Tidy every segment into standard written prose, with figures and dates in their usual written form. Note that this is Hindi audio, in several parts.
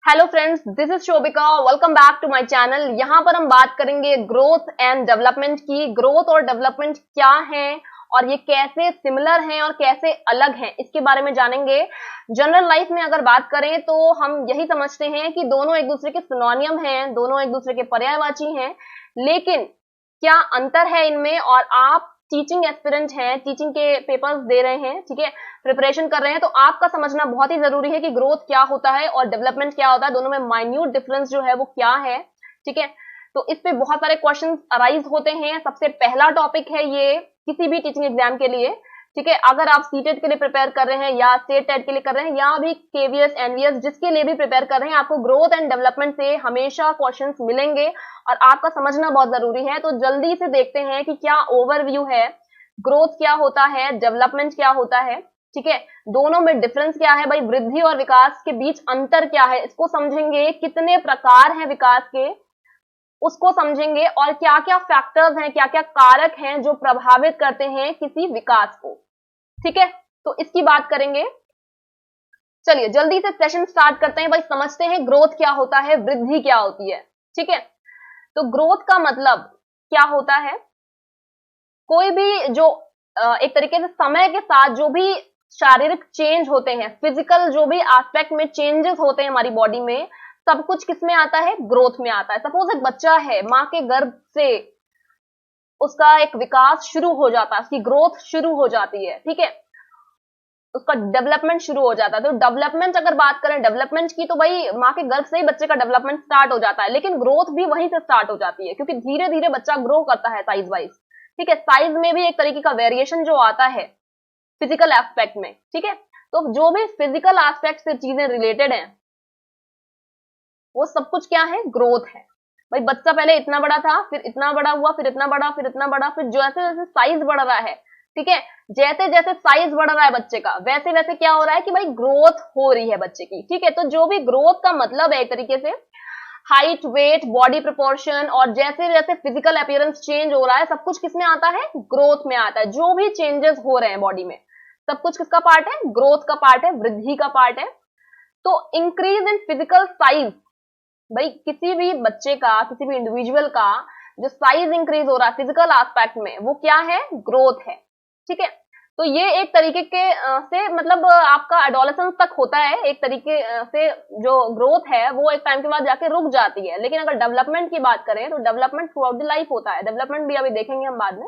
Hello friends, this is Shobhika. Welcome back to my channel. यहाँ पर हम बात करेंगे ग्रोथ एंड डेवलपमेंट की। ग्रोथ और डेवलपमेंट क्या है और ये कैसे सिमिलर हैं और कैसे अलग हैं, इसके बारे में जानेंगे। जनरल लाइफ में अगर बात करें तो हम यही समझते हैं कि दोनों एक दूसरे के सिनोनियम हैं, दोनों एक दूसरे के पर्यायवाची हैं, लेकिन क्या अंतर है इनमें। और आप टीचिंग एस्पिरेंट हैं, टीचिंग के पेपर्स दे रहे हैं, ठीक है, प्रिपरेशन कर रहे हैं, तो आपका समझना बहुत ही जरूरी है कि ग्रोथ क्या होता है और डेवलपमेंट क्या होता है, दोनों में माइन्यूट डिफरेंस जो है वो क्या है। ठीक है, तो इस पे बहुत सारे क्वेश्चंस अराइज होते हैं। सबसे पहला टॉपिक है ये किसी भी टीचिंग एग्जाम के लिए, ठीक है, अगर आप सीटेट के लिए प्रिपेयर कर रहे हैं या स्टेट टेट के लिए कर रहे हैं या भी केवीएस एनवीएस जिसके लिए भी प्रिपेयर कर रहे हैं, आपको ग्रोथ एंड डेवलपमेंट से हमेशा क्वेश्चंस मिलेंगे और आपका समझना बहुत जरूरी है। तो जल्दी से देखते हैं कि क्या ओवरव्यू है, ग्रोथ क्या होता है, डेवलपमेंट क्या होता है, ठीक है, दोनों में डिफरेंस क्या है, भाई वृद्धि और विकास के बीच अंतर क्या है, इसको समझेंगे। कितने प्रकार हैं विकास के, उसको समझेंगे, और क्या क्या फैक्टर्स हैं, क्या क्या कारक हैं जो प्रभावित करते हैं किसी विकास को। ठीक है, तो इसकी बात करेंगे। चलिए जल्दी से सेशन स्टार्ट करते हैं। भाई समझते हैं ग्रोथ क्या होता है, वृद्धि क्या होती है। ठीक है, तो ग्रोथ का मतलब क्या होता है, कोई भी जो एक तरीके से समय के साथ जो भी शारीरिक चेंज होते हैं, फिजिकल जो भी एस्पेक्ट में चेंजेस होते हैं हमारी बॉडी में, सब कुछ किस में आता है, ग्रोथ में आता है। सपोज एक बच्चा है, मां के गर्भ से उसका एक विकास शुरू हो जाता है, उसकी ग्रोथ शुरू हो जाती है, ठीक है, उसका डेवलपमेंट शुरू हो जाता है। तो डेवलपमेंट अगर बात करें डेवलपमेंट की, तो भाई मां के गर्भ से ही बच्चे का डेवलपमेंट स्टार्ट हो जाता है, लेकिन ग्रोथ भी वहीं से स्टार्ट हो जाती है, क्योंकि धीरे धीरे बच्चा ग्रो करता है साइज वाइज। ठीक है, साइज में भी एक तरीके का वेरिएशन जो आता है फिजिकल एस्पेक्ट में। ठीक है, तो जो भी फिजिकल एस्पेक्ट से चीजें रिलेटेड हैं वो सब कुछ क्या है, ग्रोथ है। भाई बच्चा पहले इतना बड़ा था, फिर इतना बड़ा हुआ, फिर इतना बड़ा, फिर इतना बड़ा, फिर जैसे जैसे साइज बढ़ रहा है, ठीक है, जैसे जैसे साइज बढ़ रहा है बच्चे का, वैसे वैसे क्या हो रहा है कि भाई ग्रोथ हो रही है बच्चे की। ठीक है, तो जो भी ग्रोथ का मतलब है एक तरीके से हाइट, वेट, बॉडी प्रोपोर्शन, और जैसे जैसे फिजिकल अपीयरेंस चेंज हो रहा है, सब कुछ किसमें आता है, ग्रोथ में आता है। जो भी चेंजेस हो रहे हैं बॉडी में, सब कुछ किसका पार्ट है, ग्रोथ का पार्ट है, वृद्धि का पार्ट है। तो इंक्रीज इन फिजिकल साइज, भाई किसी भी बच्चे का, किसी भी इंडिविजुअल का जो साइज इंक्रीज हो रहा है फिजिकल एस्पेक्ट में, वो क्या है, ग्रोथ है। ठीक है, तो ये एक तरीके के से मतलब आपका एडोलेसेंस तक होता है, एक तरीके से जो ग्रोथ है वो एक टाइम के बाद जाके रुक जाती है। लेकिन अगर डेवलपमेंट की बात करें तो development through out the life होता है। डेवलपमेंट भी अभी देखेंगे हम बाद में।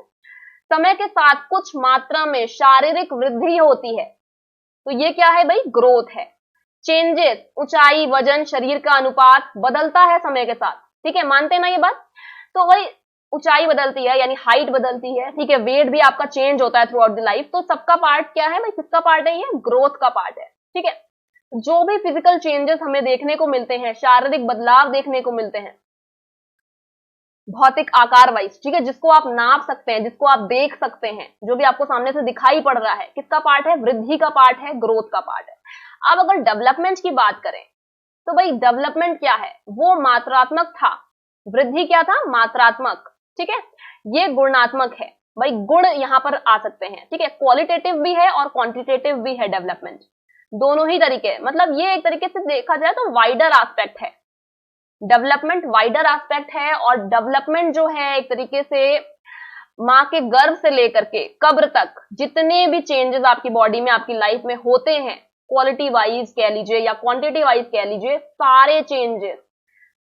समय के साथ कुछ मात्रा में शारीरिक वृद्धि होती है, तो ये क्या है भाई, ग्रोथ है। चेंजेस, ऊंचाई, वजन, शरीर का अनुपात बदलता है समय के साथ। ठीक है, मानते हैं ना ये बात। तो भाई ऊंचाई बदलती है यानी हाइट बदलती है, ठीक है, वेट भी आपका चेंज होता है थ्रू आउट द लाइफ। तो सबका पार्ट क्या है भाई, किसका पार्ट है, ये ग्रोथ का पार्ट है। ठीक है, जो भी फिजिकल चेंजेस हमें देखने को मिलते हैं, शारीरिक बदलाव देखने को मिलते हैं भौतिक आकार वाइज, ठीक है, जिसको आप नाप सकते हैं, जिसको आप देख सकते हैं, जो भी आपको सामने से दिखाई पड़ रहा है, किसका पार्ट है, वृद्धि का पार्ट है, ग्रोथ का पार्ट है। अब अगर डेवलपमेंट की बात करें तो भाई डेवलपमेंट क्या है, वो मात्रात्मक था, वृद्धि क्या था, मात्रात्मक। ठीक है, ये गुणात्मक है। भाई गुण यहां पर आ सकते हैं, ठीक है, क्वालिटेटिव भी है और क्वांटिटेटिव भी है डेवलपमेंट, दोनों ही तरीके। मतलब ये एक तरीके से देखा जाए तो वाइडर एस्पेक्ट है, डेवलपमेंट वाइडर एस्पेक्ट है। और डेवलपमेंट जो है एक तरीके से मां के गर्भ से लेकर के कब्र तक जितने भी चेंजेस आपकी बॉडी में, आपकी लाइफ में होते हैं, क्वालिटी वाइज कह लीजिए या क्वांटिटी वाइज कह लीजिए, सारे चेंजेस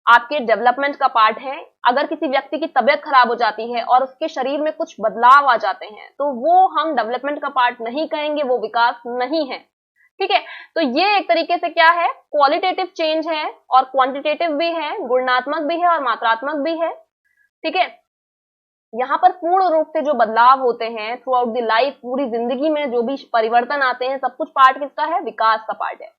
आपके डेवलपमेंट का पार्ट है। अगर किसी व्यक्ति की तबीयत खराब हो जाती है और उसके शरीर में कुछ बदलाव आ जाते हैं, तो वो हम डेवलपमेंट का पार्ट नहीं कहेंगे, वो विकास नहीं है। ठीक है, तो ये एक तरीके से क्या है, क्वालिटेटिव चेंज है और क्वांटिटेटिव भी है, गुणात्मक भी है और मात्रात्मक भी है। ठीक है, यहाँ पर पूर्ण रूप से जो बदलाव होते हैं थ्रू आउट द लाइफ, पूरी जिंदगी में जो भी परिवर्तन आते हैं, सब कुछ पार्ट किसका है, विकास का पार्ट है।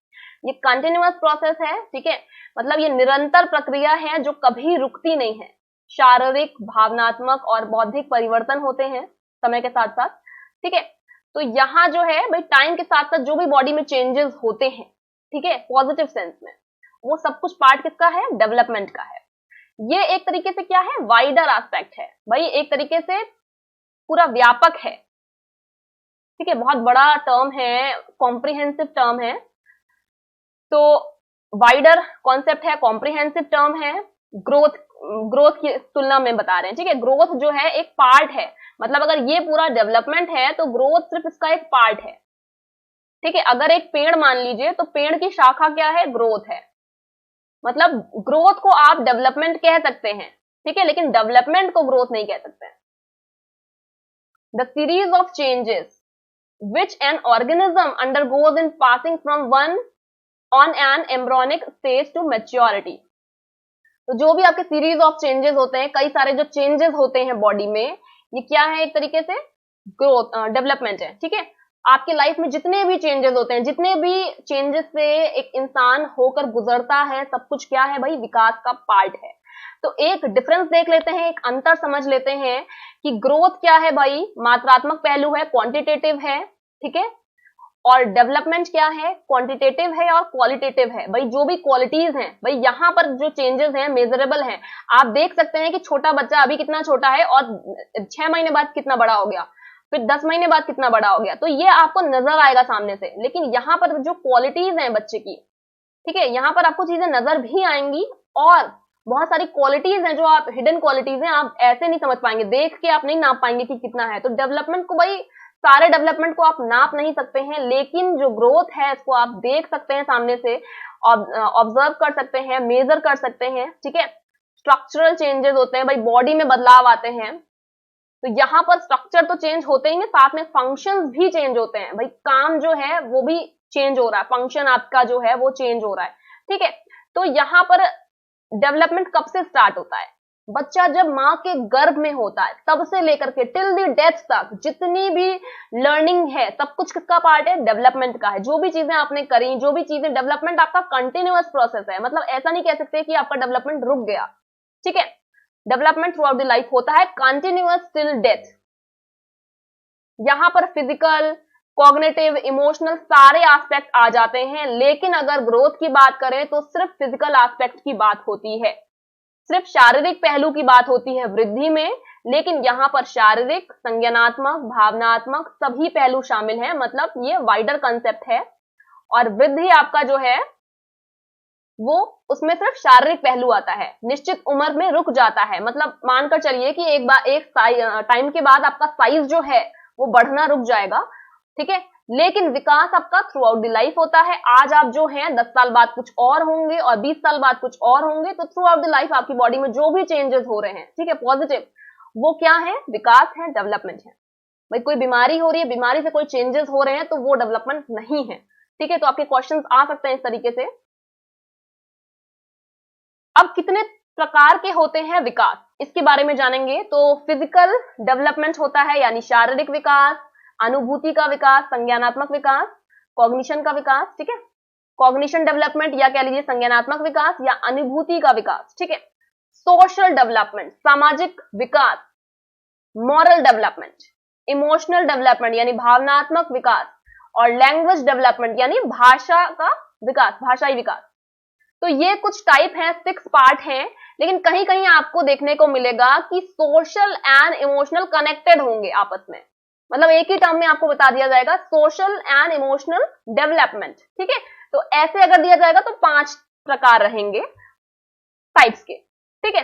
ये कंटिन्यूअस प्रोसेस है, ठीक है, मतलब ये निरंतर प्रक्रिया है जो कभी रुकती नहीं है। शारीरिक, भावनात्मक और बौद्धिक परिवर्तन होते हैं समय के साथ साथ। ठीक है, तो यहाँ जो है भाई टाइम के साथ साथ जो भी बॉडी में चेंजेस होते हैं, ठीक है, पॉजिटिव सेंस में, वो सब कुछ पार्ट किसका है, डेवलपमेंट का है। ये एक तरीके से क्या है, वाइडर एस्पेक्ट है, भाई एक तरीके से पूरा व्यापक है। ठीक है, बहुत बड़ा टर्म है, कॉम्प्रिहेंसिव टर्म है। तो वाइडर कॉन्सेप्ट है, कॉम्प्रिहेंसिव टर्म है, ग्रोथ की तुलना में बता रहे हैं, ठीक है। ग्रोथ जो है एक पार्ट है, मतलब अगर ये पूरा डेवलपमेंट है तो ग्रोथ सिर्फ इसका एक पार्ट है, ठीक है। अगर एक पेड़ मान लीजिए तो पेड़ की शाखा क्या है, ग्रोथ है, मतलब ग्रोथ को आप डेवलपमेंट कह सकते हैं, ठीक है, लेकिन डेवलपमेंट को ग्रोथ नहीं कह सकते हैं। The series of changes which an organism undergoes in passing from one on an embryonic stage to maturity। तो जो भी आपके सीरीज ऑफ चेंजेस होते हैं, कई सारे जो चेंजेस होते हैं बॉडी में, ये क्या है, एक तरीके से ग्रोथ डेवलपमेंट है, ठीक है। आपकी लाइफ में जितने भी चेंजेस होते हैं, जितने भी चेंजेस से एक इंसान होकर गुजरता है, सब कुछ क्या है भाई, विकास का पार्ट है। तो एक डिफरेंस देख लेते हैं, एक अंतर समझ लेते हैं कि ग्रोथ क्या है भाई, मात्रात्मक पहलू है, क्वांटिटेटिव है, ठीक है, और डेवलपमेंट क्या है, क्वांटिटेटिव है और क्वालिटेटिव है। भाई जो भी क्वालिटीज हैं, भाई यहाँ पर जो चेंजेस हैं मेजरेबल हैं। आप देख सकते हैं कि छोटा बच्चा अभी कितना छोटा है और 6 महीने बाद कितना बड़ा हो गया, फिर 10 महीने बाद कितना बड़ा हो गया, तो ये आपको नजर आएगा सामने से। लेकिन यहाँ पर जो क्वालिटीज हैं बच्चे की, ठीक है, यहाँ पर आपको चीजें नजर भी आएंगी और बहुत सारी क्वालिटीज हैं जो आप हिडन क्वालिटीज हैं, आप ऐसे नहीं समझ पाएंगे, देख के आप नहीं नाप पाएंगे कि कितना है। तो डेवलपमेंट को भाई, सारे डेवलपमेंट को आप नाप नहीं सकते हैं, लेकिन जो ग्रोथ है इसको आप देख सकते हैं सामने से, ऑब्जर्व कर सकते हैं, मेजर कर सकते हैं, ठीक है। स्ट्रक्चरल चेंजेस होते हैं भाई, बॉडी में बदलाव आते हैं, तो यहाँ पर स्ट्रक्चर तो चेंज होते ही हैं, साथ में फंक्शंस भी चेंज होते हैं भाई, काम जो है वो भी चेंज हो रहा है, फंक्शन आपका जो है वो चेंज हो रहा है, ठीक है। तो यहाँ पर डेवलपमेंट कब से स्टार्ट होता है, बच्चा जब माँ के गर्भ में होता है तब से लेकर के टिल द डेथ तक जितनी भी लर्निंग है, सब कुछ किसका पार्ट है, डेवलपमेंट का है। जो भी चीजें आपने करी, जो भी चीजें, डेवलपमेंट आपका कंटिन्यूअस प्रोसेस है, मतलब ऐसा नहीं कह सकते कि आपका डेवलपमेंट रुक गया, ठीक है। Development through out the life होता है, कंटिन्यूअस टिल डेथ। यहां पर फिजिकल, कॉग्निटिव, इमोशनल सारे एस्पेक्ट आ जाते हैं, लेकिन अगर ग्रोथ की बात करें तो सिर्फ फिजिकल एस्पेक्ट की बात होती है, सिर्फ शारीरिक पहलू की बात होती है वृद्धि में। लेकिन यहाँ पर शारीरिक, संज्ञानात्मक, भावनात्मक सभी पहलू शामिल हैं, मतलब ये वाइडर कंसेप्ट है। और वृद्धि आपका जो है वो उसमें सिर्फ शारीरिक पहलू आता है, निश्चित उम्र में रुक जाता है, मतलब मानकर चलिए कि एक टाइम के बाद आपका साइज जो है वो बढ़ना रुक जाएगा, ठीक है। लेकिन विकास आपका थ्रू आउट द लाइफ होता है। आज आप जो हैं 10 साल बाद कुछ और होंगे और 20 साल बाद कुछ और होंगे, तो थ्रू आउट द लाइफ आपकी बॉडी में जो भी चेंजेस हो रहे हैं, ठीक है, पॉजिटिव, वो क्या है, विकास है, डेवलपमेंट है। भाई कोई बीमारी हो रही है, बीमारी से कोई चेंजेस हो रहे हैं, तो वो डेवलपमेंट नहीं है, ठीक है। तो आपके क्वेश्चंस आ सकते हैं इस तरीके से। अब कितने प्रकार के होते हैं विकास, इसके बारे में जानेंगे। तो फिजिकल डेवलपमेंट होता है, यानी शारीरिक विकास, अनुभूति का विकास, संज्ञानात्मक विकास, कॉग्निशन का विकास, ठीक है, कॉग्निशन डेवलपमेंट या कह लीजिए संज्ञानात्मक विकास या अनुभूति का विकास, ठीक है। सोशल डेवलपमेंट, सामाजिक विकास, मॉरल डेवलपमेंट, इमोशनल डेवलपमेंट यानी भावनात्मक विकास, और लैंग्वेज डेवलपमेंट यानी भाषा का विकास, भाषाई विकास। तो ये कुछ टाइप हैं, 6 पार्ट हैं, लेकिन कहीं कहीं आपको देखने को मिलेगा कि सोशल एंड इमोशनल कनेक्टेड होंगे आपस में, मतलब एक ही टर्म में आपको बता दिया जाएगा, सोशल एंड इमोशनल डेवलपमेंट, ठीक है। तो ऐसे अगर दिया जाएगा तो 5 प्रकार रहेंगे टाइप्स के, ठीक है,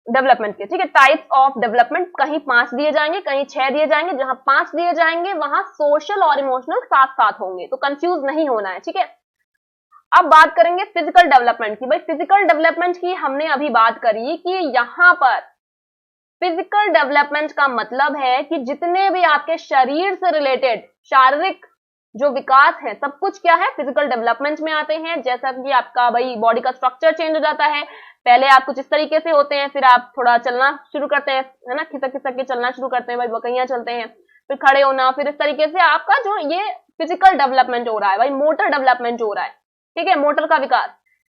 डेवलपमेंट के, ठीक है। टाइप्स ऑफ डेवलपमेंट कहीं 5 दिए जाएंगे, कहीं 6 दिए जाएंगे, जहां 5 दिए जाएंगे वहां सोशल और इमोशनल साथ साथ होंगे, तो कंफ्यूज नहीं होना है, ठीक है। अब बात करेंगे फिजिकल डेवलपमेंट की। भाई फिजिकल डेवलपमेंट की हमने अभी बात करी कि यहां पर फिजिकल डेवलपमेंट का मतलब है कि जितने भी आपके शरीर से रिलेटेड शारीरिक जो विकास है, सब कुछ क्या है, फिजिकल डेवलपमेंट में आते हैं। जैसा कि आपका भाई बॉडी का स्ट्रक्चर चेंज हो जाता है, पहले आप कुछ इस तरीके से होते हैं, फिर आप थोड़ा चलना शुरू करते हैं, है ना, खिसक खिसक के चलना शुरू करते हैं, भाई बकैया चलते हैं, फिर खड़े होना, फिर इस तरीके से आपका जो ये फिजिकल डेवलपमेंट हो रहा है, भाई मोटर डेवलपमेंट हो रहा है, ठीक है, मोटर का विकास।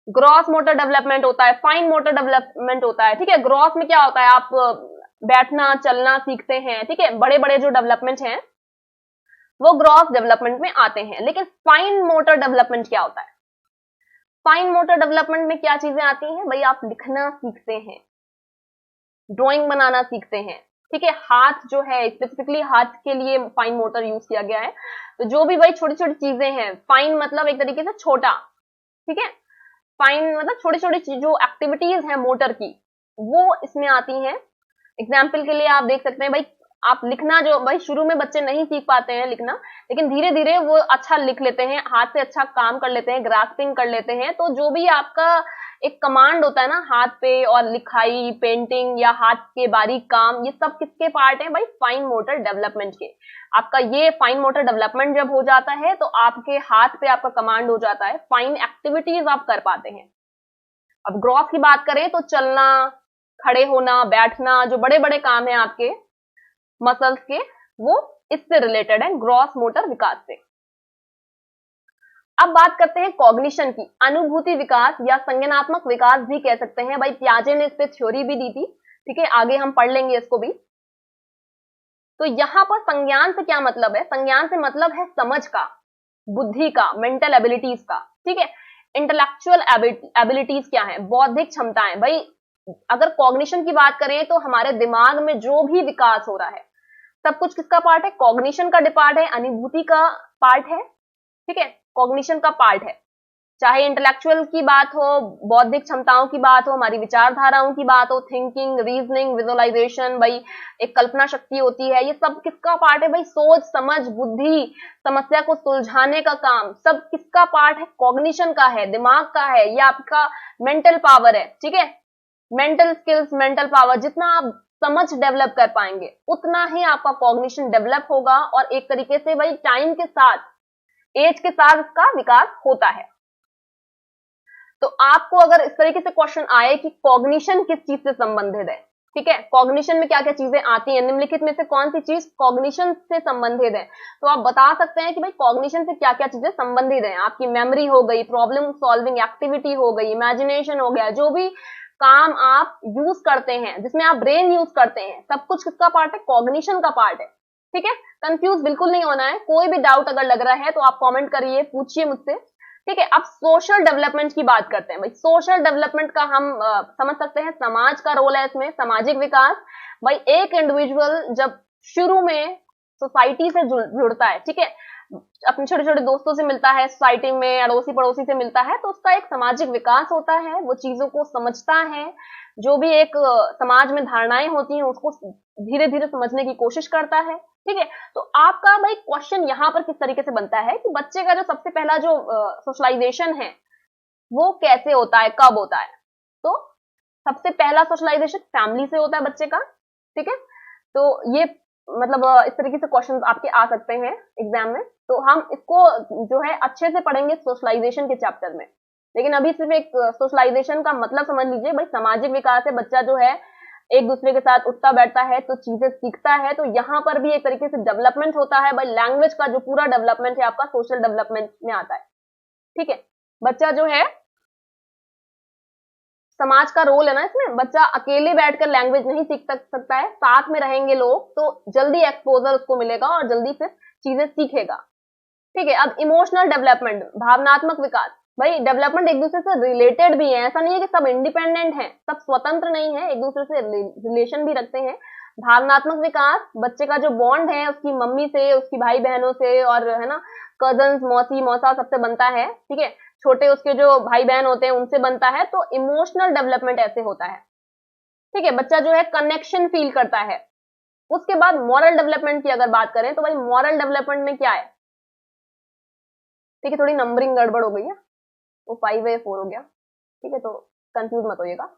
ग्रॉस मोटर डेवलपमेंट होता है, फाइन मोटर डेवलपमेंट होता है, ठीक है। ग्रॉस में क्या होता है, आप बैठना चलना सीखते हैं, ठीक है, बड़े बड़े जो डेवलपमेंट हैं वो ग्रॉस डेवलपमेंट में आते हैं। लेकिन फाइन मोटर डेवलपमेंट क्या होता है, फाइन मोटर डेवलपमेंट में क्या चीजें आती हैं, भाई आप लिखना सीखते हैं, ड्राइंग बनाना सीखते हैं, ठीक है। हाथ जो है, स्पेसिफिकली हाथ के लिए फाइन मोटर यूज किया गया है। तो जो भी भाई छोटी छोटी चीजें हैं, फाइन मतलब एक तरीके से छोटा, ठीक है। फाइन मतलब छोटी छोटी जो एक्टिविटीज है मोटर की वो इसमें आती हैं। एग्जाम्पल के लिए आप देख सकते हैं भाई, आप लिखना जो भाई शुरू में बच्चे नहीं सीख पाते हैं लिखना, लेकिन धीरे धीरे वो अच्छा लिख लेते हैं, हाथ से अच्छा काम कर लेते हैं, ग्रास्पिंग कर लेते हैं। तो जो भी आपका एक कमांड होता है ना हाथ पे, और लिखाई, पेंटिंग या हाथ के बारीक काम, ये सब किसके पार्ट है भाई? फाइन मोटर डेवलपमेंट के। आपका ये फाइन मोटर डेवलपमेंट जब हो जाता है तो आपके हाथ पे आपका कमांड हो जाता है, फाइन एक्टिविटीज आप कर पाते हैं। अब ग्रॉस की बात करें तो चलना, खड़े होना, बैठना, जो बड़े बड़े काम है आपके मसल्स के, वो इससे रिलेटेड है, ग्रॉस मोटर विकास से। अब बात करते हैं कॉग्निशन की, अनुभूति विकास या संज्ञानात्मक विकास भी कह सकते हैं। भाई पियाजे ने इस पे थ्योरी भी दी थी, ठीक है, आगे हम पढ़ लेंगे इसको भी। तो यहां पर संज्ञान से क्या मतलब है? संज्ञान से मतलब है समझ का, बुद्धि का, मेंटल एबिलिटीज का, ठीक है। इंटेलेक्चुअल एबिलिटीज क्या है? बौद्धिक क्षमताएं। भाई अगर कॉग्निशन की बात करें तो हमारे दिमाग में जो भी विकास हो रहा है सब कुछ किसका पार्ट है? कॉग्निशन का पार्ट है, अनुभूति का पार्ट है, ठीक है, कॉग्निशन का पार्ट है। चाहे इंटेलेक्चुअल की बात हो, बौद्धिक क्षमताओं की बात हो, हमारी विचारधाराओं की बात हो, थिंकिंग, रीजनिंग, विजुअलाइजेशन, भाई एक कल्पना शक्ति होती है, ये सब किसका पार्ट है भाई? सोच, समझ, बुद्धि, समस्या को सुलझाने का काम, सब किसका पार्ट है? कॉग्निशन का है, दिमाग का है, ये आपका मेंटल पावर है, ठीक है। मेंटल स्किल्स, मेंटल पावर, जितना आप समझ डेवलप कर पाएंगे उतना ही आपका कॉग्निशन डेवलप होगा, और एक तरीके से भाई टाइम के साथ, एज के साथ इसका विकास होता है। तो आपको अगर इस तरीके से क्वेश्चन आए कि कॉग्निशन किस चीज से संबंधित है, ठीक है, कॉग्निशन में क्या क्या चीजें आती हैं, निम्नलिखित में से कौन सी चीज कॉग्निशन से संबंधित है, तो आप बता सकते हैं कि भाई कॉग्निशन से क्या क्या चीजें संबंधित हैं। आपकी मेमोरी हो गई, प्रॉब्लम सॉल्विंग एक्टिविटी हो गई, इमेजिनेशन हो गया, जो भी काम आप यूज करते हैं, जिसमें आप ब्रेन यूज करते हैं, सब कुछ किसका पार्ट है? कॉग्निशन का पार्ट है, ठीक है। कंफ्यूज बिल्कुल नहीं होना है, कोई भी डाउट अगर लग रहा है तो आप कमेंट करिए, पूछिए मुझसे, ठीक है। अब सोशल डेवलपमेंट की बात करते हैं। भाई सोशल डेवलपमेंट का हम समझ सकते हैं समाज का रोल है इसमें, सामाजिक विकास। भाई एक इंडिविजुअल जब शुरू में सोसाइटी से जुड़ता है, ठीक है, अपने छोटे छोटे दोस्तों से मिलता है, सोसाइटी में अड़ोसी पड़ोसी से मिलता है, तो उसका एक सामाजिक विकास होता है, वो चीजों को समझता है, जो भी एक समाज में धारणाएं होती हैं उसको धीरे धीरे समझने की कोशिश करता है, ठीक है। तो आपका भाई क्वेश्चन यहाँ पर किस तरीके से बनता है कि बच्चे का जो सबसे पहला जो सोशलाइजेशन है वो कैसे होता है, कब होता है? तो सबसे पहला सोशलाइजेशन फैमिली से होता है बच्चे का, ठीक है। तो ये मतलब इस तरीके से क्वेश्चंस आपके आ सकते हैं एग्जाम में, तो हम इसको जो है अच्छे से पढ़ेंगे सोशलाइजेशन के चैप्टर में। लेकिन अभी सिर्फ एक सोशलाइजेशन का मतलब समझ लीजिए, भाई सामाजिक विकास है, बच्चा जो है एक दूसरे के साथ उठता बैठता है तो चीजें सीखता है, तो यहाँ पर भी एक तरीके से डेवलपमेंट होता है। भाई लैंग्वेज का जो पूरा डेवलपमेंट है आपका सोशल डेवलपमेंट में आता है, ठीक है। बच्चा जो है, समाज का रोल है ना इसमें, बच्चा अकेले बैठकर लैंग्वेज नहीं सीख सकता है, साथ में रहेंगे लोग तो जल्दी एक्सपोजर उसको मिलेगा और जल्दी फिर चीजें सीखेगा, ठीक है। अब इमोशनल डेवलपमेंट, भावनात्मक विकास। भाई डेवलपमेंट एक दूसरे से रिलेटेड भी है, ऐसा नहीं है कि सब इंडिपेंडेंट है, सब स्वतंत्र नहीं है, एक दूसरे से रिलेशन भी रखते हैं। भावनात्मक विकास, बच्चे का जो बॉन्ड है उसकी मम्मी से, उसकी भाई बहनों से, और है ना कजन्स, मौसी मौसा सबसे बनता है, ठीक है, छोटे उसके जो भाई बहन होते हैं उनसे बनता है, तो इमोशनल डेवलपमेंट ऐसे होता है, ठीक है। बच्चा जो है कनेक्शन फील करता है। उसके बाद मॉरल डेवलपमेंट की अगर बात करें तो भाई मॉरल डेवलपमेंट में क्या है, ठीक है, थोड़ी नंबरिंग गड़बड़ हो गई है, वो 5 है 4 हो गया, ठीक है, तो कंफ्यूज मत होइएगा।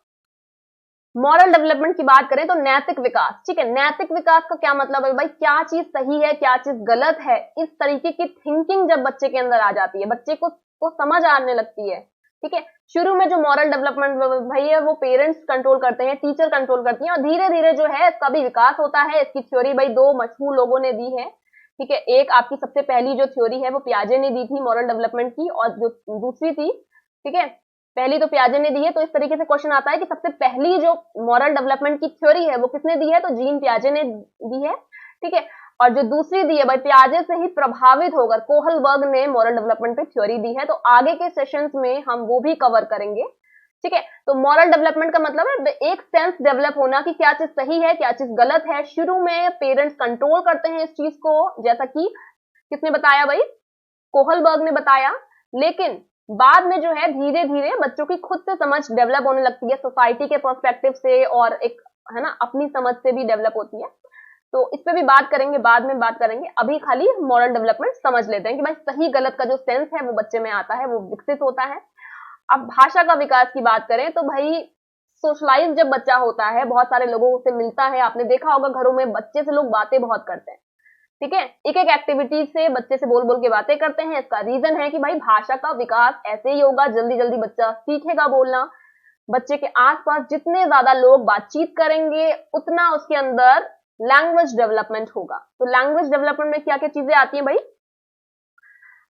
मॉरल डेवलपमेंट की बात करें तो नैतिक विकास, ठीक है। नैतिक विकास का क्या मतलब है भाई? क्या चीज सही है, क्या चीज गलत है, इस तरीके की थिंकिंग जब बच्चे के अंदर आ जाती है, बच्चे को समझ आने लगती है, ठीक है। शुरू में जो मॉरल डेवलपमेंट भाई है वो पेरेंट्स कंट्रोल करते हैं, टीचर कंट्रोल करती हैं, और धीरे धीरे जो है इसका भी विकास होता है। इसकी थ्योरी भाई 2 मशहूर लोगों ने दी है, ठीक है। एक आपकी सबसे पहली जो थ्योरी है वो पियाजे ने दी थी मॉरल डेवलपमेंट की, और जो दूसरी थी, ठीक है, पहली तो पियाजे ने दी है, तो इस तरीके से क्वेश्चन आता है कि सबसे पहली जो मॉरल डेवलपमेंट की थ्योरी है वो किसने दी है? तो जीन पियाजे ने दी है, ठीक है। और जो दूसरी दी है भाई पियाजे से ही प्रभावित होकर कोहलबर्ग ने मॉरल डेवलपमेंट पे थ्योरी दी है, तो आगे के सेशंस में हम वो भी कवर करेंगे, ठीक है। तो मॉरल डेवलपमेंट का मतलब है एक सेंस डेवलप होना कि क्या चीज सही है, क्या चीज गलत है। शुरू में पेरेंट्स कंट्रोल करते हैं इस चीज को, जैसा कि किसने बताया भाई? कोहलबर्ग ने बताया। लेकिन बाद में जो है धीरे धीरे बच्चों की खुद से समझ डेवलप होने लगती है, सोसाइटी के पर्सपेक्टिव से और एक है ना अपनी समझ से भी डेवलप होती है। तो इस पे भी बात करेंगे, बाद में बात करेंगे। अभी खाली मॉरल डेवलपमेंट समझ लेते हैं कि भाई सही गलत का जो सेंस है वो बच्चे में आता है, वो विकसित होता है। अब भाषा का विकास की बात करें तो भाई सोशलाइज जब बच्चा होता है, बहुत सारे लोगों से मिलता है, आपने देखा होगा घरों में बच्चे से लोग बातें बहुत करते हैं, ठीक है, एक एक एक्टिविटी से बच्चे से बोल बोल के बातें करते हैं। इसका रीजन है कि भाई भाषा का विकास ऐसे ही होगा, जल्दी जल्दी बच्चा सीखेगा बोलना। बच्चे के आसपास जितने ज्यादा लोग बातचीत करेंगे उतना उसके अंदर लैंग्वेज डेवलपमेंट होगा। तो लैंग्वेज डेवलपमेंट में क्या क्या चीजें आती हैं भाई,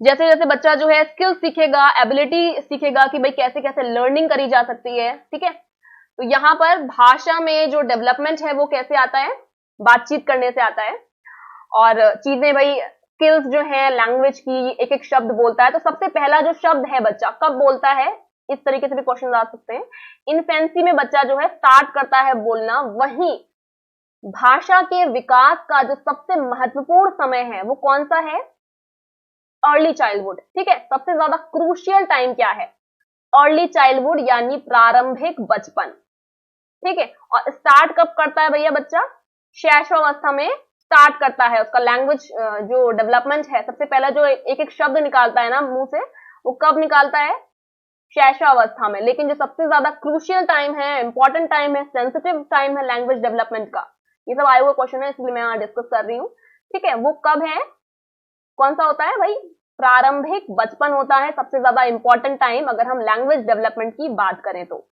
जैसे जैसे बच्चा जो है स्किल सीखेगा, एबिलिटी सीखेगा कि भाई कैसे कैसे लर्निंग करी जा सकती है, ठीक है। तो यहाँ पर भाषा में जो डेवलपमेंट है वो कैसे आता है, बातचीत करने से आता है। और चीजें भाई स्किल्स जो है लैंग्वेज की, एक एक शब्द बोलता है, तो सबसे पहला जो शब्द है बच्चा कब बोलता है, इस तरीके से भी क्वेश्चन आ सकते हैं। इन्फेंसी में बच्चा जो है स्टार्ट करता है बोलना, वहीं भाषा के विकास का जो सबसे महत्वपूर्ण समय है वो कौन सा है, अर्ली चाइल्डहुड, ठीक है। सबसे ज्यादा क्रूशियल टाइम क्या है, अर्ली चाइल्डहुड यानी प्रारंभिक बचपन, ठीक है। और स्टार्ट कब करता है भैया बच्चा, शैशवावस्था में स्टार्ट करता है उसका लैंग्वेज जो डेवलपमेंट है। सबसे पहला जो एक एक शब्द निकालता है ना मुंह से, वो कब निकालता है, शैशवावस्था में। लेकिन जो सबसे ज्यादा क्रूशियल टाइम है, इंपॉर्टेंट टाइम है, सेंसिटिव टाइम है लैंग्वेज डेवलपमेंट का, ये सब आया हुआ क्वेश्चन है इसलिए मैं यहाँ डिस्कस कर रही हूँ, ठीक है। वो कब है, कौन सा होता है भाई, प्रारंभिक बचपन होता है सबसे ज्यादा इंपॉर्टेंट टाइम अगर हम लैंग्वेज डेवलपमेंट की बात करें तो।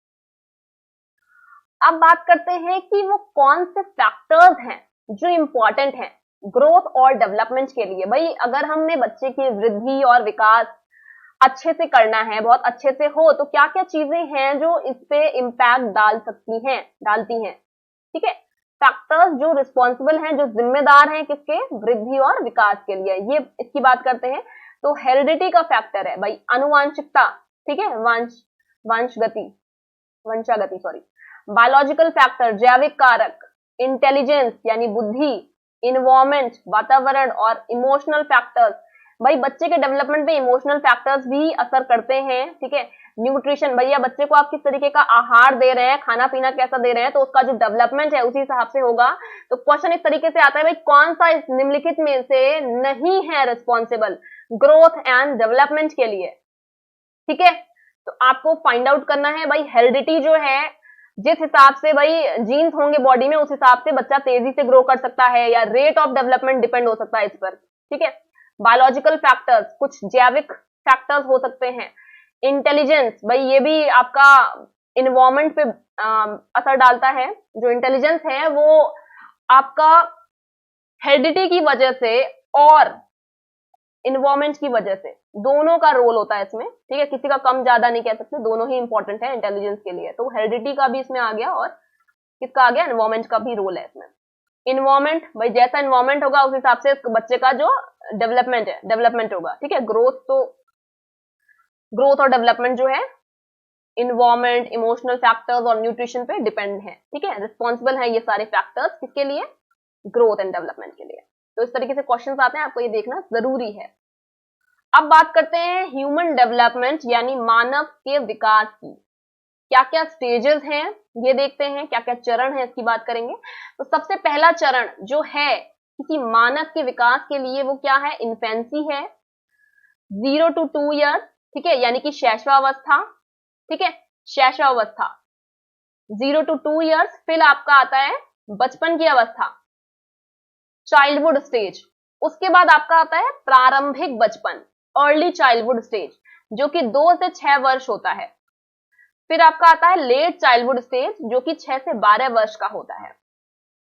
अब बात करते हैं कि वो कौन से फैक्टर्स हैं जो इंपॉर्टेंट हैं ग्रोथ और डेवलपमेंट के लिए। भाई अगर हमें बच्चे की वृद्धि और विकास अच्छे से करना है, बहुत अच्छे से हो, तो क्या क्या चीजें हैं जो इस पे इम्पैक्ट डालती हैं, ठीक है। फैक्टर्स जो रिस्पॉन्सिबल हैं, जो जिम्मेदार हैं किसके, वृद्धि और विकास के लिए, ये इसकी बात करते हैं। तो हेरिडिटी का फैक्टर है भाई, आनुवांशिकता, ठीक है, वंशागति सॉरी। बायोलॉजिकल फैक्टर, जैविक कारक, इंटेलिजेंस यानी बुद्धि, इन्वायरमेंट वातावरण, और इमोशनल फैक्टर्स। भाई बच्चे के डेवलपमेंट पे इमोशनल फैक्टर्स भी असर करते हैं, ठीक है। न्यूट्रिशन, भैया बच्चे को आप किस तरीके का आहार दे रहे हैं, खाना पीना कैसा दे रहे हैं, तो उसका जो डेवलपमेंट है उसी हिसाब से होगा। तो क्वेश्चन इस तरीके से आता है भाई कौन सा इस निम्नलिखित में से नहीं है रिस्पॉन्सिबल ग्रोथ एंड डेवलपमेंट के लिए, ठीक है। तो आपको फाइंड आउट करना है भाई हेरिडिटी जो है, जिस हिसाब से भाई जीन्स होंगे बॉडी में उस हिसाब से बच्चा तेजी से ग्रो कर सकता है, या रेट ऑफ डेवलपमेंट डिपेंड हो सकता है इस पर, ठीक है। बायोलॉजिकल फैक्टर्स, कुछ जैविक फैक्टर्स हो सकते हैं। इंटेलिजेंस, भाई ये भी आपका इन्वायरमेंट पे असर डालता है। जो इंटेलिजेंस है वो आपका हेरिडिटी की वजह से और इन्वायरमेंट की वजह से, दोनों का रोल होता है इसमें, ठीक है। किसी का कम ज्यादा नहीं कह सकते, दोनों ही इंपॉर्टेंट है इंटेलिजेंस के लिए। तो हेरिडिटी का भी इसमें आ गया और किसका आ गया, इन्वायरमेंट का भी रोल है इसमें। इन्वायरमेंट, भाई जैसा इन्वायरमेंट होगा उस हिसाब से बच्चे का जो डेवलपमेंट होगा, ठीक है। ग्रोथ और डेवलपमेंट जो है इन्वायरमेंट, इमोशनल फैक्टर्स और न्यूट्रिशन पे डिपेंड है, ठीक है। रिस्पॉन्सिबल है ये सारे फैक्टर्स किसके लिए, ग्रोथ एंड डेवलपमेंट के लिए। तो इस तरीके से क्वेश्चंस आते हैं, आपको ये देखना जरूरी है। अब बात करते हैं ह्यूमन डेवलपमेंट यानी मानव के विकास की, क्या क्या स्टेजेस हैं ये देखते हैं, क्या क्या चरण है इसकी बात करेंगे। तो सबसे पहला चरण जो है किसी मानव के विकास के लिए वो क्या है, इन्फेंसी है, 0 to 2 ईयर्स, ठीक है, यानी कि शैशवावस्था, ठीक है, शैशवावस्था 0 to 2 ईयर्स। फिर आपका आता है बचपन की अवस्था, चाइल्डहुड स्टेज। उसके बाद आपका आता है प्रारंभिक बचपन, अर्ली चाइल्डहुड स्टेज, जो कि 2 से 6 वर्ष होता है। फिर आपका आता है लेट चाइल्डहुड स्टेज, जो कि 6 से 12 वर्ष का होता है।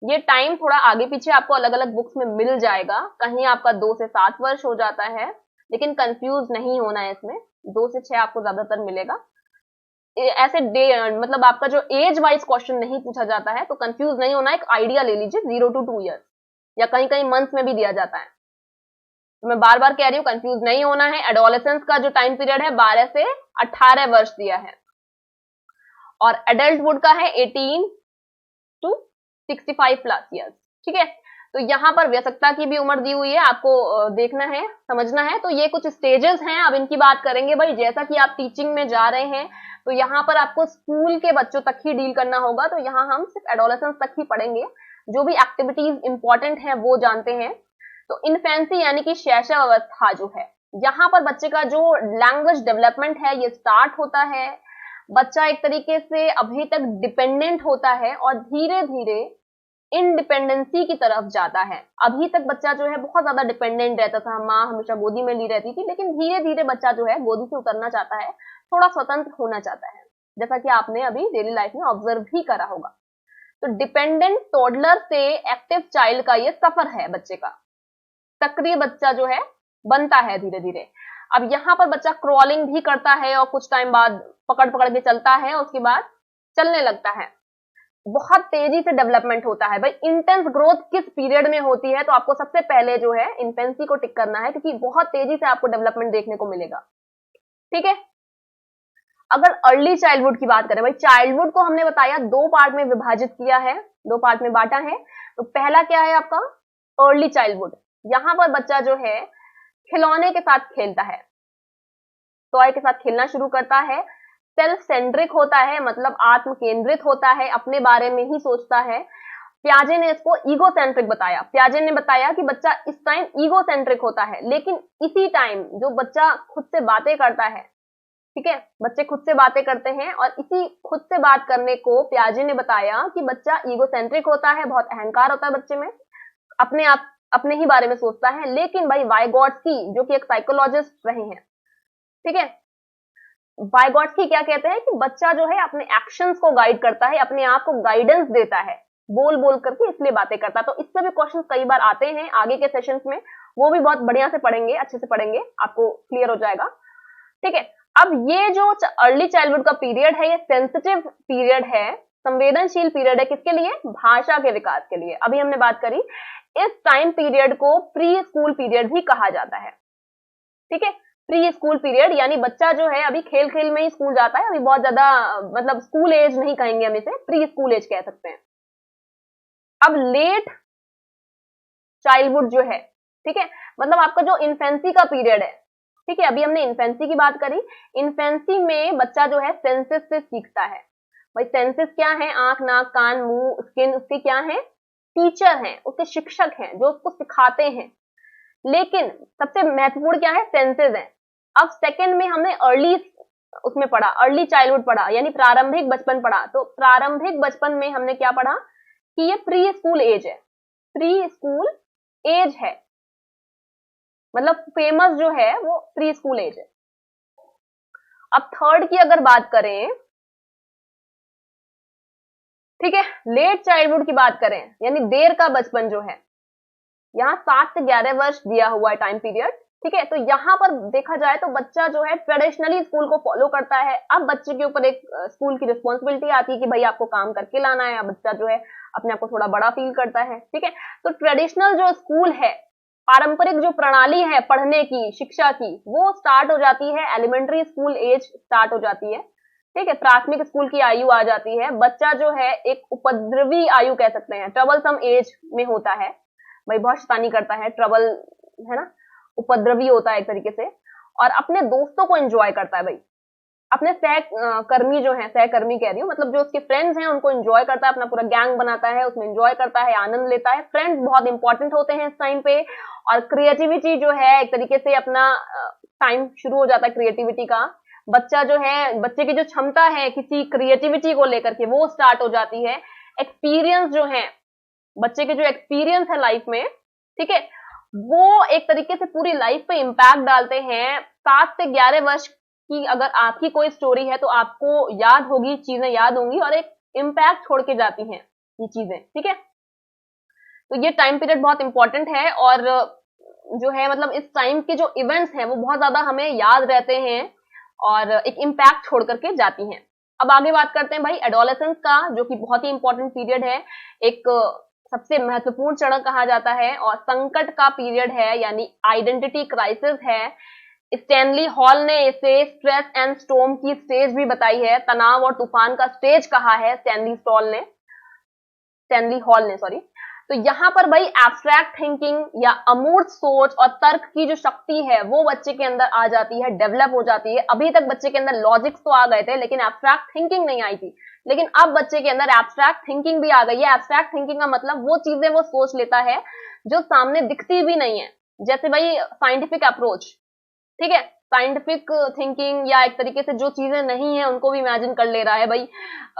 ये टाइम थोड़ा आगे पीछे आपको अलग अलग बुक्स में मिल जाएगा, कहीं आपका 2 से 7 वर्ष हो जाता है, लेकिन कंफ्यूज नहीं होना है इसमें, 2 से 6 आपको ज्यादातर मिलेगा। ऐसे मतलब आपका जो एज वाइज क्वेश्चन नहीं पूछा जाता है, तो कंफ्यूज नहीं होना, एक आइडिया ले लीजिए 0 to 2 ईयर्स, या कहीं कहीं मंथ्स में भी दिया जाता है। तो मैं बार बार कह रही हूँ कंफ्यूज नहीं होना है। एडोलेसेंस का जो टाइम पीरियड है 12 से 18 वर्ष दिया है, और एडल्टहुड का है 18 to 65 प्लस ईयर्स, ठीक है। तो यहाँ पर वयस्कता की भी उम्र दी हुई है, आपको देखना है, समझना है। तो ये कुछ स्टेजेस हैं, अब इनकी बात करेंगे भाई। जैसा कि आप टीचिंग में जा रहे हैं तो यहाँ पर आपको स्कूल के बच्चों तक ही डील करना होगा, तो यहाँ हम सिर्फ एडोलेसेंस तक ही पढ़ेंगे, जो भी एक्टिविटीज इंपॉर्टेंट है वो जानते हैं। तो इन्फेंसी यानी कि शैशवावस्था जो है, यहाँ पर बच्चे का जो लैंग्वेज डेवलपमेंट है ये स्टार्ट होता है। बच्चा एक तरीके से अभी तक डिपेंडेंट होता है और धीरे धीरे इंडिपेंडेंसी की तरफ जाता है। अभी तक बच्चा जो है बहुत ज्यादा डिपेंडेंट रहता था, माँ हमेशा गोदी में ली रहती थी, लेकिन धीरे धीरे बच्चा जो है गोदी से उतरना चाहता है, थोड़ा स्वतंत्र होना चाहता है, जैसा कि आपने अभी डेली लाइफ में ऑब्जर्व भी करा होगा। तो डिपेंडेंट टोडलर से एक्टिव चाइल्ड का ये सफर है बच्चे का। सक्रिय बच्चा जो है बनता है धीरे धीरे। अब यहाँ पर बच्चा क्रॉलिंग भी करता है और कुछ टाइम बाद पकड़ पकड़ के चलता है, उसके बाद चलने लगता है। बहुत तेजी से डेवलपमेंट होता है भाई। इंटेंस ग्रोथ किस पीरियड में होती है, तो आपको सबसे पहले जो है इन्फेंसी को टिक करना है, क्योंकि बहुत तेजी से आपको डेवलपमेंट देखने को मिलेगा। ठीक है, अगर अर्ली चाइल्डहुड की बात करें भाई, चाइल्डहुड को हमने बताया दो पार्ट में विभाजित किया है, दो पार्ट में बांटा है। तो पहला क्या है आपका अर्ली चाइल्डहुड। यहां पर बच्चा जो है खिलौने के साथ खेलता है, टॉय के साथ खेलना शुरू करता है, सेल्फ सेंट्रिक होता है, मतलब आत्म केंद्रित होता है, अपने बारे में ही सोचता है। प्याजे ने इसको ईगो सेंट्रिक बताया। प्याजे ने बताया कि बच्चा इस टाइम ईगो सेंट्रिक होता है, लेकिन इसी टाइम जो बच्चा खुद से बातें करता है, ठीक है, बच्चे खुद से बातें करते हैं, और इसी खुद से बात करने को प्याजे ने बताया कि बच्चा ईगो सेंट्रिक होता है, बहुत अहंकार होता है बच्चे में, अपने आप अपने ही बारे में सोचता है। लेकिन भाई वाइगोट्स्की जो कि एक साइकोलॉजिस्ट रहे हैं, ठीक है, वाइगोट्स्की क्या कहते हैं कि बच्चा जो है अपने एक्शंस को गाइड करता है, अपने आप को गाइडेंस देता है, बोल बोल करके इसलिए बातें करता है। तो इससे भी क्वेश्चंस कई बार आते हैं आगे के सेशंस में, वो भी बहुत बढ़िया से पढ़ेंगे, अच्छे से पढ़ेंगे, आपको क्लियर हो जाएगा। ठीक है, अब ये जो अर्ली चाइल्डहुड का पीरियड है ये सेंसिटिव पीरियड है, संवेदनशील पीरियड है। किसके लिए? भाषा के विकास के लिए। अभी हमने बात करी, इस टाइम पीरियड को प्री स्कूल पीरियड भी कहा जाता है। ठीक है, प्री स्कूल पीरियड यानी बच्चा जो है अभी खेल खेल में ही स्कूल जाता है, अभी बहुत ज्यादा मतलब स्कूल एज नहीं कहेंगे हम इसे, प्री स्कूल एज कह सकते हैं। अब लेट चाइल्डहुड जो है, ठीक है, मतलब आपका जो इन्फेंसी का पीरियड है, ठीक है, अभी हमने इन्फेंसी की बात करी। इन्फेंसी में बच्चा जो है सेंसेस से सीखता है। भाई सेंसेस क्या है? आंख, नाक, कान, मुंह, स्किन, उसके क्या है? टीचर हैं, उसके शिक्षक हैं जो उसको सिखाते हैं। लेकिन सबसे महत्वपूर्ण क्या है? सेंसेस है। अब सेकंड में हमने अर्ली उसमें पढ़ा, अर्ली चाइल्डहुड पढ़ा, यानी प्रारंभिक बचपन पढ़ा। तो प्रारंभिक बचपन में हमने क्या पढ़ा कि ये प्री स्कूल एज है, प्री स्कूल एज है, मतलब फेमस जो है वो प्री स्कूल एज है। अब थर्ड की अगर बात करें, ठीक है, लेट चाइल्डहुड की बात करें, यानी देर का बचपन जो है, यहाँ 7 से 11 वर्ष दिया हुआ है टाइम पीरियड। ठीक है, तो यहाँ पर देखा जाए तो बच्चा जो है ट्रेडिशनली स्कूल को फॉलो करता है। अब बच्चे के ऊपर एक स्कूल की रिस्पॉन्सिबिलिटी आती है कि भाई आपको काम करके लाना है। अब बच्चा जो है अपने आप को थोड़ा बड़ा फील करता है। ठीक है, तो ट्रेडिशनल जो स्कूल है, पारंपरिक जो प्रणाली है पढ़ने की, शिक्षा की, वो स्टार्ट हो जाती है, एलिमेंट्री स्कूल एज स्टार्ट हो जाती है। ठीक है, प्राथमिक स्कूल की आयु आ जाती है। बच्चा जो है एक उपद्रवी आयु कह सकते हैं, ट्रबलसम एज में होता है। भाई बहुत शैतानी करता है, ट्रबल है ना, उपद्रवी होता है एक तरीके से, और अपने दोस्तों को एंजॉय करता है। भाई अपने सहकर्मी जो है, सहकर्मी कह रही हूँ, मतलब जो उसके फ्रेंड्स हैं उनको एंजॉय करता है, अपना पूरा गैंग बनाता है, उसमें एंजॉय करता है, आनंद लेता है। फ्रेंड्स बहुत इंपॉर्टेंट होते हैं इस टाइम पे। और क्रिएटिविटी जो है एक तरीके से अपना टाइम शुरू हो जाता है क्रिएटिविटी का। बच्चा जो है, बच्चे की जो क्षमता है किसी क्रिएटिविटी को लेकर के, वो स्टार्ट हो जाती है। एक्सपीरियंस जो है, बच्चे के जो एक्सपीरियंस है लाइफ में, ठीक है, वो एक तरीके से पूरी लाइफ पे इम्पैक्ट डालते हैं। 7 से 11 वर्ष की अगर आपकी कोई स्टोरी है तो आपको याद होगी, चीजें याद होंगी और एक इम्पैक्ट छोड़ के जाती हैं ये चीजें। ठीक है, तो ये टाइम पीरियड बहुत इंपॉर्टेंट है, और जो है मतलब इस टाइम के जो इवेंट्स हैं वो बहुत ज्यादा हमें याद रहते हैं और एक इम्पैक्ट छोड़ करके जाती हैं। अब आगे बात करते हैं भाई एडोलेसेंस का, जो कि बहुत ही इंपॉर्टेंट पीरियड है, एक सबसे महत्वपूर्ण चरण कहा जाता है, और संकट का पीरियड है, यानी आइडेंटिटी क्राइसिस है। स्टैनली हॉल ने इसे स्ट्रेस एंड स्टॉर्म की स्टेज भी बताई है, तनाव और तूफान का स्टेज कहा है स्टैनली हॉल ने, सॉरी। तो यहाँ पर भाई एब्स्ट्रैक्ट थिंकिंग या अमूर्त सोच और तर्क की जो शक्ति है वो बच्चे के अंदर आ जाती है, डेवलप हो जाती है। अभी तक बच्चे के अंदर लॉजिक्स तो आ गए थे लेकिन एब्स्ट्रैक्ट थिंकिंग नहीं आई थी, लेकिन अब बच्चे के अंदर एब्स्ट्रैक्ट थिंकिंग भी आ गई है। एब्स्ट्रैक्ट थिंकिंग का मतलब वो चीजें वो सोच लेता है जो सामने दिखती भी नहीं है, जैसे भाई साइंटिफिक अप्रोच, ठीक है, साइंटिफिक थिंकिंग, या एक तरीके से जो चीजें नहीं है उनको भी इमेजिन कर ले रहा है भाई,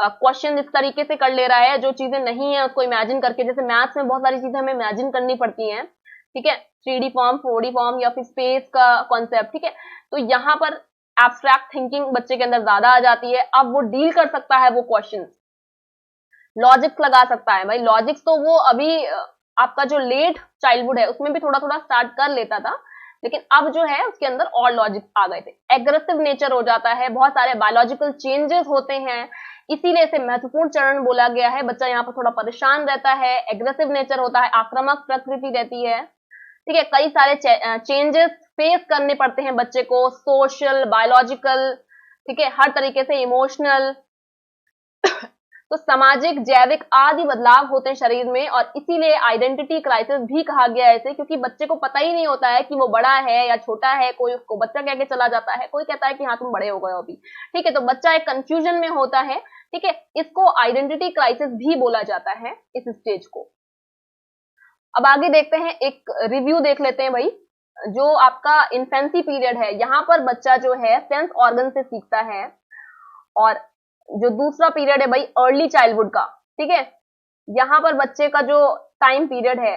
क्वेश्चन इस तरीके से कर ले रहा है, जो चीजें नहीं है उसको इमेजिन करके, जैसे मैथ्स में बहुत सारी चीजें हमें इमेजिन करनी पड़ती हैं, ठीक है, 3D फॉर्म, 4D फॉर्म या फिर स्पेस का कॉन्सेप्ट, ठीक है। तो यहाँ पर एब्स्ट्रैक्ट थिंकिंग बच्चे के अंदर ज्यादा आ जाती है। अब वो डील कर सकता है वो क्वेश्चन, लॉजिक्स लगा सकता है भाई। लॉजिक्स तो वो अभी आपका जो लेट चाइल्डहुड है उसमें भी थोड़ा थोड़ा स्टार्ट कर लेता था, लेकिन अब जो है उसके अंदर और लॉजिक आ गए थे। एग्रेसिव नेचर हो जाता है, बहुत सारे बायोलॉजिकल चेंजेस होते हैं, इसीलिए इसे महत्वपूर्ण चरण बोला गया है। बच्चा यहाँ पर थोड़ा परेशान रहता है, एग्रेसिव नेचर होता है, आक्रामक प्रकृति रहती है, ठीक है। कई सारे चेंजेस फेस करने पड़ते हैं बच्चे को, सोशल, बायोलॉजिकल, ठीक है, हर तरीके से इमोशनल, तो सामाजिक, जैविक आदि बदलाव होते हैं शरीर में, और इसीलिए आइडेंटिटी क्राइसिस भी कहा गया है इसे, क्योंकि बच्चे को पता ही नहीं होता है कि वो बड़ा है या छोटा है। कोई उसको बच्चा कह के चला जाता है, कोई कहता है कि हाँ तुम बड़े हो गए हो अभी, ठीक है। तो बच्चा एक कंफ्यूजन में होता है, ठीक है। इसको आइडेंटिटी क्राइसिस भी बोला जाता है इस स्टेज को। अब आगे देखते हैं, एक रिव्यू देख लेते हैं भाई। जो आपका इन्फेंसी पीरियड है, यहाँ पर बच्चा जो है सेंस ऑर्गन से सीखता है, और जो दूसरा पीरियड है भाई अर्ली चाइल्डहुड का, ठीक है, यहाँ पर बच्चे का जो टाइम पीरियड है,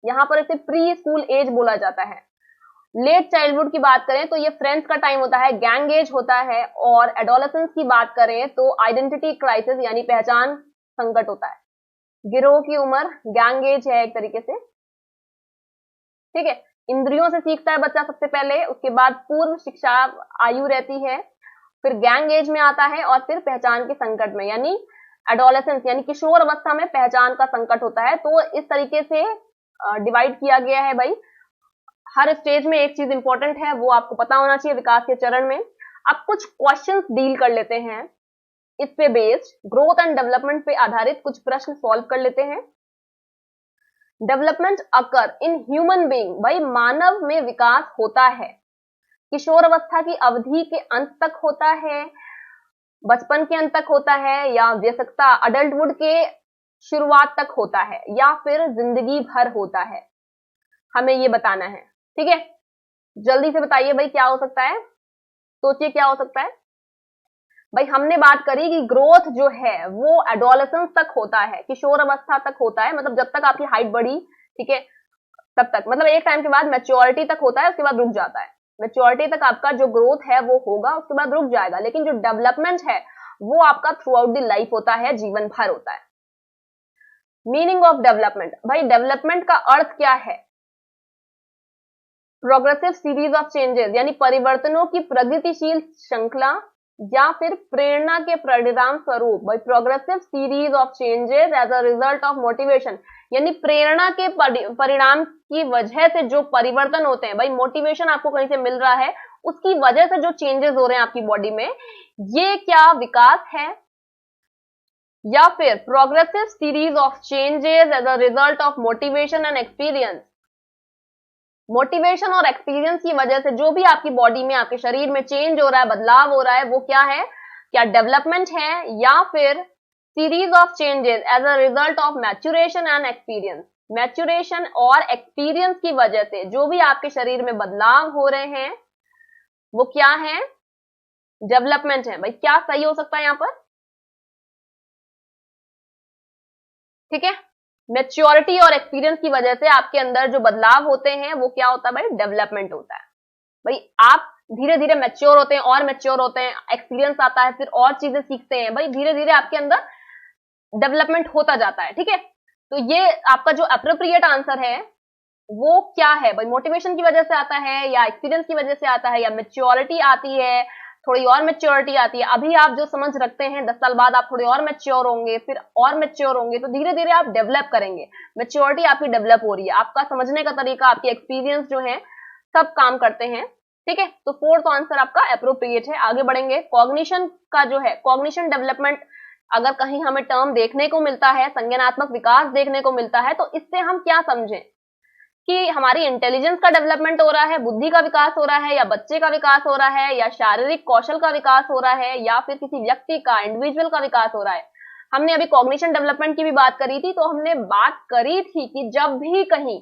यहाँ पर इसे प्री स्कूल एज बोला जाता है। लेट चाइल्डहुड की बात करें तो ये फ्रेंड्स का टाइम होता है, गैंग एज होता है, और एडोलेसेंस की बात करें तो आइडेंटिटी क्राइसिस यानी पहचान संकट होता है। गिरोह की उम्र गैंग एज है एक तरीके से, ठीक है। इंद्रियों से सीखता है बच्चा सबसे पहले, उसके बाद पूर्व शिक्षा आयु रहती है, फिर गैंग एज में आता है, और फिर पहचान के संकट में यानी एडोलेसेंस यानी किशोर अवस्था में पहचान का संकट होता है। तो इस तरीके से डिवाइड किया गया है भाई। हर स्टेज में एक चीज इंपॉर्टेंट है, वो आपको पता होना चाहिए विकास के चरण में। अब कुछ क्वेश्चंस डील कर लेते हैं, इस पे बेस्ड ग्रोथ एंड डेवलपमेंट पे आधारित कुछ प्रश्न सॉल्व कर लेते हैं। Development occur in human being, भाई मानव में विकास होता है किशोर अवस्था की अवधि के अंत तक होता है, बचपन के अंत तक होता है, या वयस्कता अडल्टहुड के शुरुआत तक होता है, या फिर जिंदगी भर होता है, हमें ये बताना है, ठीक है। जल्दी से बताइए भाई क्या हो सकता है, सोचिए क्या हो सकता है। भाई हमने बात करी कि ग्रोथ जो है वो एडोलेसेंस तक होता है, किशोर अवस्था तक होता है, मतलब जब तक आपकी हाइट बढ़ी, ठीक है, तब तक, मतलब एक टाइम के बाद मैच्योरिटी तक होता है, उसके बाद रुक जाता है। मैच्योरिटी तक आपका जो ग्रोथ है वो होगा, उसके बाद रुक जाएगा, लेकिन जो डेवलपमेंट है वो आपका थ्रू आउट द लाइफ होता है, जीवन भर होता है। मीनिंग ऑफ डेवलपमेंट, भाई डेवलपमेंट का अर्थ क्या है? प्रोग्रेसिव सीरीज ऑफ चेंजेस यानी परिवर्तनों की प्रगतिशील श्रृंखला, या फिर प्रेरणा के परिणाम स्वरूप। भाई progressive series of changes as a result of motivation, यानी प्रेरणा के परिणाम की वजह से जो परिवर्तन होते हैं। भाई मोटिवेशन आपको कहीं से मिल रहा है, उसकी वजह से जो चेंजेस हो रहे हैं आपकी बॉडी में, ये क्या विकास है? या फिर progressive series of changes as a result of motivation and experience, motivation और एक्सपीरियंस की वजह से जो भी आपकी बॉडी में, आपके शरीर में चेंज हो रहा है, बदलाव हो रहा है, वो क्या है? क्या डेवलपमेंट है, या फिर series of changes as a result of maturation and experience? Maturation और एक्सपीरियंस की वजह से जो भी आपके शरीर में बदलाव हो रहे हैं वो क्या है? डेवलपमेंट है। भाई क्या सही हो सकता है यहां पर? ठीक है, मैच्योरिटी और एक्सपीरियंस की वजह से आपके अंदर जो बदलाव होते हैं वो क्या होता है भाई? डेवलपमेंट होता है। भाई आप धीरे धीरे मैच्योर होते हैं और मैच्योर होते हैं, एक्सपीरियंस आता है, फिर और चीजें सीखते हैं, भाई धीरे धीरे आपके अंदर डेवलपमेंट होता जाता है। ठीक है, तो ये आपका जो अप्रोप्रिएट आंसर है वो क्या है भाई? मोटिवेशन की वजह से आता है, या एक्सपीरियंस की वजह से आता है, या मैच्योरिटी आती है, थोड़ी और मैच्योरिटी आती है। अभी आप जो समझ रखते हैं 10 साल बाद आप थोड़े और मैच्योर होंगे, फिर और मैच्योर होंगे, तो धीरे धीरे आप डेवलप करेंगे। मैच्योरिटी आपकी डेवलप हो रही है, आपका समझने का तरीका, आपके एक्सपीरियंस जो है सब काम करते हैं। ठीक है, तो फोर्थ आंसर आपका अप्रोप्रिएट है। आगे बढ़ेंगे, कॉग्निशन का जो है, कॉग्निशन डेवलपमेंट अगर कहीं हमें टर्म देखने को मिलता है, संज्ञानात्मक विकास देखने को मिलता है, तो इससे हम क्या समझें कि हमारी इंटेलिजेंस का डेवलपमेंट हो रहा है, बुद्धि का विकास हो रहा है, या बच्चे का विकास हो रहा है, या शारीरिक कौशल का विकास हो रहा है, या फिर किसी व्यक्ति का, इंडिविजुअल का विकास हो रहा है। हमने अभी कॉग्निशन डेवलपमेंट की भी बात करी थी, तो हमने बात करी थी कि जब भी कहीं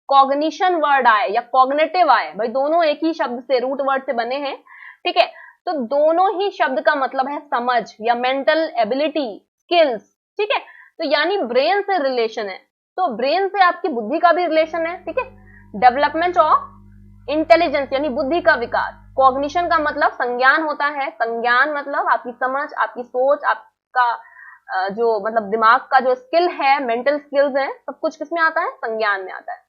कॉग्निशन वर्ड आए या कॉग्निटिव आए, भाई दोनों एक ही शब्द से, रूट वर्ड से बने हैं, ठीक है, तो दोनों ही शब्द का मतलब है समझ या मेंटल एबिलिटी, स्किल्स, ठीक है, तो यानी ब्रेन से रिलेशन है, तो ब्रेन से आपकी बुद्धि का भी रिलेशन है, ठीक है। डेवलपमेंट ऑफ इंटेलिजेंस यानी बुद्धि का विकास, कॉग्निशन का मतलब संज्ञान होता है, संज्ञान मतलब आपकी समझ, आपकी सोच, आपका जो मतलब दिमाग का जो स्किल है, मेंटल स्किल्स है, सब कुछ किसमें आता है, संज्ञान में आता है,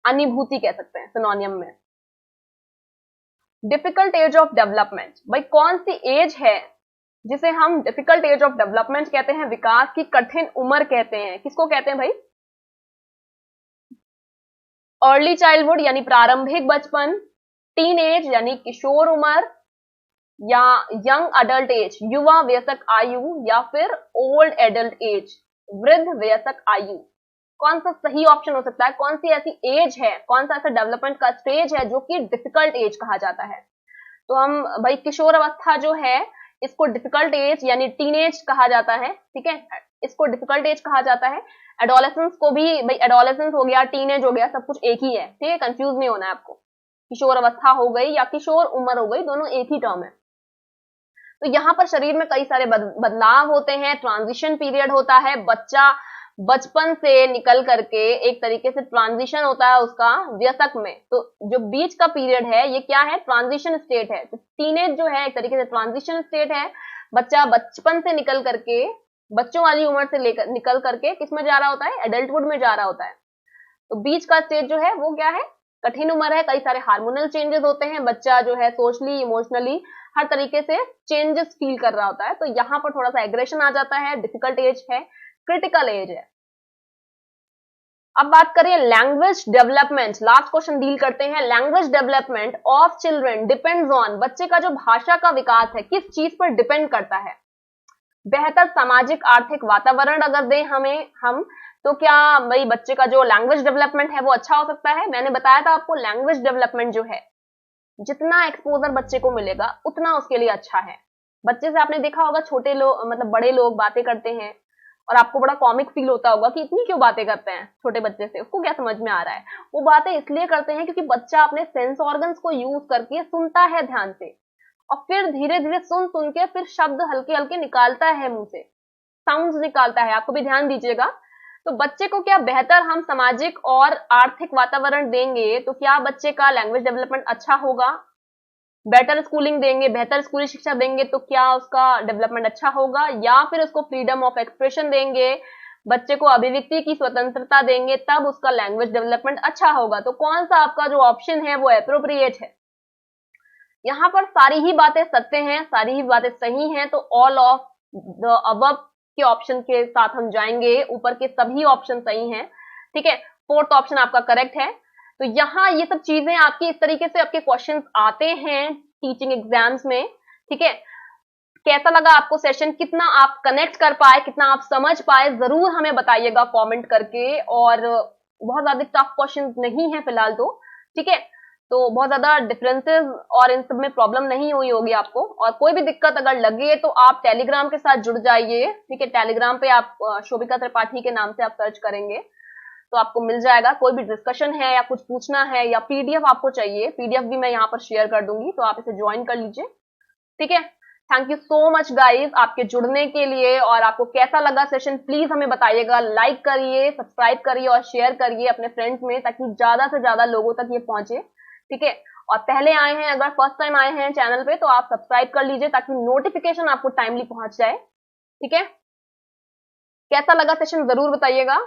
अनुभूति कह सकते हैं सिनोनियम में। डिफिकल्ट एज ऑफ डेवलपमेंट, भाई कौन सी एज है जिसे हम डिफिकल्ट एज ऑफ डेवलपमेंट कहते हैं, विकास की कठिन उम्र कहते हैं, किसको कहते हैं भाई? अर्ली चाइल्डहुड यानी प्रारंभिक बचपन, टीन एज यानी किशोर उम्र, या यंग अडल्ट एज युवा वयस्क आयु, या फिर ओल्ड एडल्ट एज वृद्ध वयस्क आयु। कौन सा सही ऑप्शन हो सकता है, कौन सी ऐसी एज है, कौन सा ऐसा डेवलपमेंट का स्टेज है जो कि डिफिकल्ट एज कहा जाता है? तो हम भाई किशोर अवस्था जो है इसको डिफिकल्ट एज यानी टीनेज कहा जाता है, ठीक है, इसको डिफिकल्ट एज कहा जाता है। एडोलेसेंस को भी, भाई एडोलेसेंस हो गया, टीनेज हो गया, सब कुछ एक ही है, ठीक है, कंफ्यूज नहीं होना है आपको। किशोर अवस्था हो गई या किशोर उम्र हो गई, दोनों एक ही टर्म है। तो यहाँ पर शरीर में कई सारे बदलाव होते हैं, ट्रांजिशन पीरियड होता है, बच्चा बचपन से निकल करके एक तरीके से ट्रांजिशन होता है उसका वयस्क में, तो जो बीच का पीरियड है ये क्या है, ट्रांजिशन स्टेट है। तो टीनेज जो है एक तरीके से ट्रांजिशन स्टेट है, बच्चा बचपन से निकल करके, बच्चों वाली उम्र से लेकर निकल करके किस में जा रहा होता है, एडल्टहुड में जा रहा होता है। तो बीच का स्टेज जो है वो क्या है, कठिन उम्र है, कई सारे हार्मोनल चेंजेस होते हैं, बच्चा जो है सोशली, इमोशनली हर तरीके से चेंजेस फील कर रहा होता है, तो यहाँ पर थोड़ा सा एग्रेशन आ जाता है, डिफिकल्ट एज है, क्रिटिकल एज है। अब बात करें language development, last question deal करते हैं। Language development of children depends on, बच्चे का जो भाषा का विकास है किस चीज पर डिपेंड करता है? बेहतर सामाजिक आर्थिक वातावरण अगर दें हमें हम, तो क्या भाई बच्चे का जो लैंग्वेज डेवलपमेंट है वो अच्छा हो सकता है? मैंने बताया था आपको, लैंग्वेज डेवलपमेंट जो है जितना एक्सपोजर बच्चे को मिलेगा उतना उसके लिए अच्छा है। बच्चे से आपने देखा होगा, छोटे लोग मतलब बड़े लोग बातें करते हैं और आपको बड़ा कॉमिक फील होता होगा कि इतनी क्यों बातें करते हैं छोटे बच्चे से, उसको क्या समझ में आ रहा है? वो बातें इसलिए करते हैं क्योंकि बच्चा अपने सेंस ऑर्गन्स को यूज करके सुनता है ध्यान से, और फिर धीरे धीरे सुन सुन के फिर शब्द हल्के हल्के निकालता है, मुंह से साउंड्स निकालता है। आपको भी ध्यान दीजिएगा। तो बच्चे को क्या बेहतर हम सामाजिक और आर्थिक वातावरण देंगे तो क्या बच्चे का लैंग्वेज डेवलपमेंट अच्छा होगा? बेटर स्कूलिंग देंगे, बेहतर स्कूली शिक्षा देंगे तो क्या उसका डेवलपमेंट अच्छा होगा? या फिर उसको फ्रीडम ऑफ एक्सप्रेशन देंगे, बच्चे को अभिव्यक्ति की स्वतंत्रता देंगे, तब उसका लैंग्वेज डेवलपमेंट अच्छा होगा? तो कौन सा आपका जो ऑप्शन है वो एप्रोप्रिएट है? यहाँ पर सारी ही बातें सत्य हैं, सारी ही बातें सही हैं, तो ऑल ऑफ द अबव के ऑप्शन के साथ हम जाएंगे, ऊपर के सभी ऑप्शन सही हैं, ठीक है, फोर्थ ऑप्शन आपका करेक्ट है। तो यहाँ ये सब चीजें आपकी इस तरीके से आपके क्वेश्चंस आते हैं टीचिंग एग्जाम्स में, ठीक है। कैसा लगा आपको सेशन, कितना आप कनेक्ट कर पाए, कितना आप समझ पाए, जरूर हमें बताइएगा कमेंट करके। और बहुत ज्यादा टफ क्वेश्चंस नहीं है फिलहाल तो, ठीक है, तो बहुत ज्यादा डिफरेंसेस और इन सब में प्रॉब्लम नहीं हुई होगी आपको। और कोई भी दिक्कत अगर लगे तो आप टेलीग्राम के साथ जुड़ जाइए, ठीक है, टेलीग्राम पे आप शोभिका त्रिपाठी के नाम से आप सर्च करेंगे तो आपको मिल जाएगा। कोई भी डिस्कशन है या कुछ पूछना है या पीडीएफ आपको चाहिए, पीडीएफ भी मैं यहाँ पर शेयर कर दूंगी, तो आप इसे ज्वाइन कर लीजिए, ठीक है। Thank you so much guys आपके जुड़ने के लिए। और आपको कैसा लगा सेशन प्लीज हमें बताइएगा, लाइक करिए, सब्सक्राइब करिए और शेयर करिए अपने फ्रेंड्स में, ताकि ज्यादा से ज्यादा लोगों तक ये पहुंचे, ठीक है। और पहले आए हैं, अगर फर्स्ट टाइम आए हैं चैनल पे, तो आप सब्सक्राइब कर लीजिए ताकि नोटिफिकेशन आपको टाइमली पहुंच जाए, ठीक है। कैसा लगा सेशन जरूर बताइएगा।